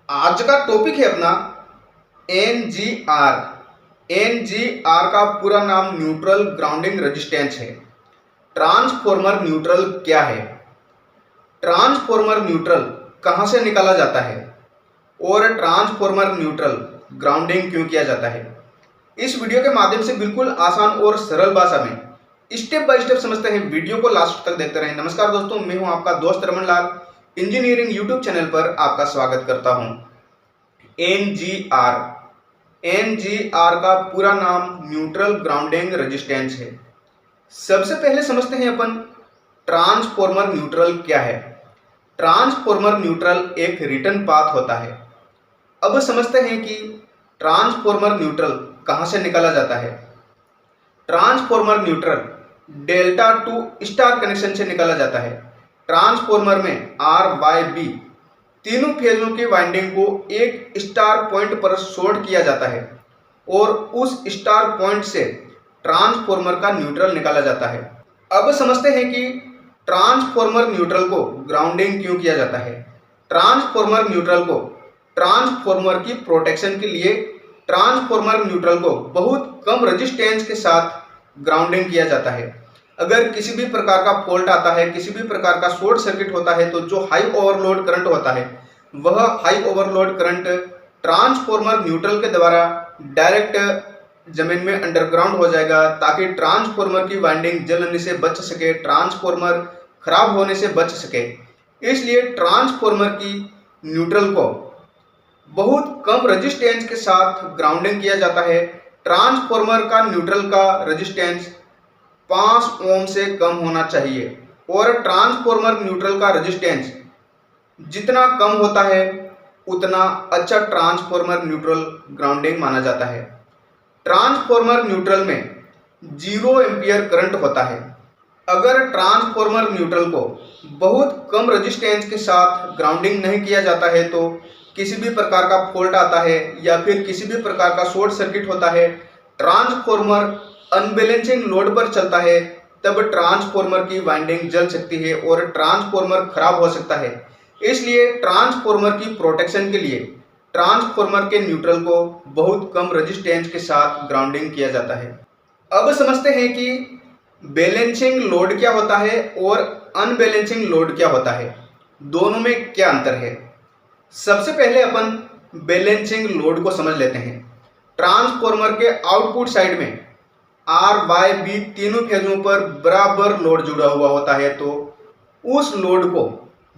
आज का टॉपिक है अपना एनजीआर। एनजीआर का पूरा नाम न्यूट्रल ग्राउंडिंग रेजिस्टेंस है। ट्रांसफॉर्मर न्यूट्रल क्या है, ट्रांसफॉर्मर न्यूट्रल कहां से निकाला जाता है और ट्रांसफॉर्मर न्यूट्रल ग्राउंडिंग क्यों किया जाता है, इस वीडियो के माध्यम से बिल्कुल आसान और सरल भाषा में स्टेप बाय स्टेप समझते हैं। वीडियो को लास्ट तक देखते रहें। नमस्कार दोस्तों, मैं हूं आपका दोस्त रमन लाल। इंजीनियरिंग यूट्यूब चैनल पर आपका स्वागत करता हूं। एनजीआर, एनजीआर का पूरा नाम न्यूट्रल ग्राउंडिंग रेजिस्टेंस है। सबसे पहले समझते हैं अपन ट्रांसफॉर्मर न्यूट्रल क्या है। ट्रांसफॉर्मर न्यूट्रल एक रिटर्न पाथ होता है। अब समझते हैं कि ट्रांसफॉर्मर न्यूट्रल कहां से निकाला जाता है। Transformer neutral delta two star connection से निकाला जाता है। ट्रांसफॉर्मर में आर वाई बी तीनों फेजों की वाइंडिंग को एक स्टार पॉइंट पर शॉर्ट किया जाता है और उस स्टार पॉइंट से ट्रांसफॉर्मर का न्यूट्रल निकाला जाता है। अब समझते हैं कि ट्रांसफॉर्मर न्यूट्रल को ग्राउंडिंग क्यों किया जाता है। ट्रांसफॉर्मर न्यूट्रल को ट्रांसफॉर्मर की प्रोटेक्शन के लिए ट्रांसफॉर्मर न्यूट्रल को बहुत कम रेजिस्टेंस के साथ ग्राउंडिंग किया जाता है। अगर किसी भी प्रकार का फॉल्ट आता है, किसी भी प्रकार का शॉर्ट सर्किट होता है, तो जो हाई ओवरलोड करंट होता है वह high overload current transformer neutral के द्वारा डायरेक्ट जमीन में अंडरग्राउंड हो जाएगा, ताकि ट्रांसफॉर्मर की वाइंडिंग जलने से बच सके, ट्रांसफॉर्मर खराब होने से बच सके। इसलिए ट्रांसफॉर्मर की न्यूट्रल को बहुत कम रेजिस्टेंस के साथ ग्राउंडिंग किया जाता है। ट्रांसफॉर्मर का न्यूट्रल का रेजिस्टेंस 5 ओम से कम होना चाहिए और ट्रांसफॉर्मर न्यूट्रल का रेजिस्टेंस जितना कम होता है उतना अच्छा ट्रांसफॉर्मर न्यूट्रल ग्राउंडिंग माना जाता है। ट्रांसफॉर्मर न्यूट्रल में 0 एम्पियर करंट होता है। अगर ट्रांसफॉर्मर न्यूट्रल को बहुत कम रेजिस्टेंस के साथ ग्राउंडिंग नहीं किया जाता है तो किसी भी प्रकार का फॉल्ट आता है या फिर किसी भी प्रकार का शॉर्ट सर्किट होता है, ट्रांसफॉर्मर अनबैलेंसिंग लोड पर चलता है, तब ट्रांसफॉर्मर की वाइंडिंग जल सकती है और ट्रांसफॉर्मर खराब हो सकता है। इसलिए ट्रांसफॉर्मर की प्रोटेक्शन के लिए ट्रांसफॉर्मर के न्यूट्रल को बहुत कम रेजिस्टेंस के साथ ग्राउंडिंग किया जाता है। अब समझते हैं कि बैलेंसिंग लोड क्या होता है और अनबैलेंसिंग लोड क्या होता है, दोनों में क्या अंतर है। सबसे पहले अपन बैलेंसिंग लोड को समझ लेते हैं। ट्रांसफॉर्मर के आउटपुट साइड में आर वाई बी तीनों फेजों पर बराबर लोड जुड़ा हुआ होता है, तो उस लोड को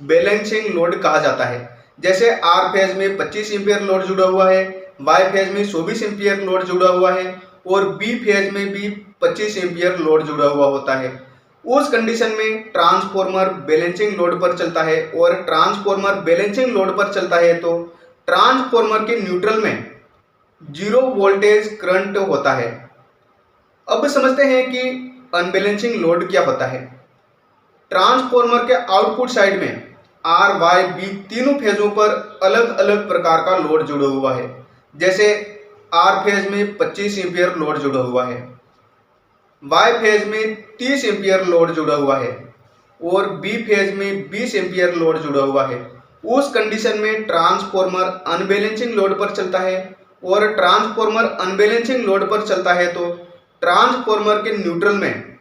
बैलेंसिंग लोड कहा जाता है। जैसे आर फेज में 25 एम्पियर लोड जुड़ा हुआ है, वाई फेज में 24 एम्पियर लोड जुड़ा हुआ है और बी फेज में भी 25 एम्पियर लोड जुड़ा हुआ होता है। उस कंडीशन में ट्रांसफॉर्मर बैलेंसिंग लोड पर चलता है और ट्रांसफॉर्मर बैलेंसिंग लोड पर चलता है तो ट्रांसफॉर्मर के न्यूट्रल में 0 वोल्टेज करंट होता है। अब समझते हैं कि अनबैलेंसिंग लोड क्या होता है। ट्रांसफॉर्मर के आउटपुट साइड में आर वाई बी तीनों फेजों पर अलग अलग प्रकार का लोड जुड़ा हुआ है। जैसे आर फेज में 25 एम्पियर लोड जुड़ा हुआ है, वाई फेज में 30 एम्पियर लोड जुड़ा हुआ है और बी फेज में 20 एम्पियर लोड जुड़ा हुआ है। उस कंडीशन में ट्रांसफॉर्मर अनबैलेंसिंग लोड पर चलता है और ट्रांसफॉर्मर अनबैलेंसिंग लोड पर चलता है तो ट्रांसफॉर्मर के न्यूट्रल में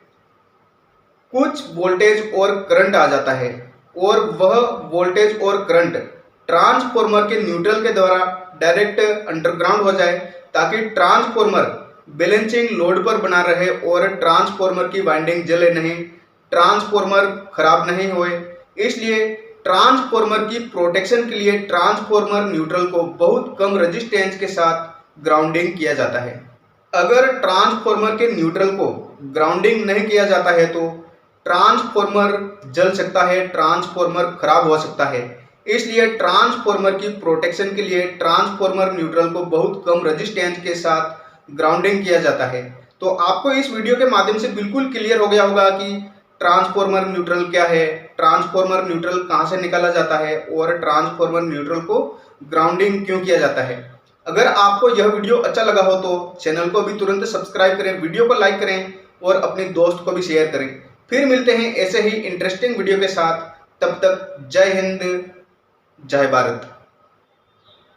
कुछ वोल्टेज और करंट आ जाता है और वह वोल्टेज और करंट ट्रांसफॉर्मर के न्यूट्रल के द्वारा डायरेक्ट अंडरग्राउंड हो जाए, ताकि ट्रांसफॉर्मर बैलेंसिंग लोड पर बना रहे और ट्रांसफॉर्मर की वाइंडिंग जले नहीं, ट्रांसफॉर्मर खराब नहीं होए। इसलिए ट्रांसफॉर्मर की प्रोटेक्शन के लिए ट्रांसफॉर्मर न्यूट्रल को बहुत कम रेजिस्टेंस के साथ ग्राउंडिंग किया जाता है। अगर ट्रांसफॉर्मर के न्यूट्रल को ग्राउंडिंग नहीं किया जाता है तो ट्रांसफॉर्मर जल सकता है, ट्रांसफॉर्मर खराब हो सकता है। इसलिए ट्रांसफॉर्मर की प्रोटेक्शन के लिए ट्रांसफॉर्मर न्यूट्रल को बहुत कम रेजिस्टेंस के साथ ग्राउंडिंग किया जाता है। तो आपको इस वीडियो के माध्यम से बिल्कुल क्लियर हो गया होगा कि ट्रांसफॉर्मर न्यूट्रल क्या है, ट्रांसफॉर्मर न्यूट्रल कहां से निकाला जाता है और ट्रांसफॉर्मर न्यूट्रल को ग्राउंडिंग क्यों किया जाता है। अगर आपको यह वीडियो अच्छा लगा हो तो चैनल को भी तुरंत सब्सक्राइब करें, वीडियो को लाइक करें और अपने दोस्त को भी शेयर करें। फिर मिलते हैं ऐसे ही इंटरेस्टिंग वीडियो के साथ। तब तक जय हिंद, जय भारत।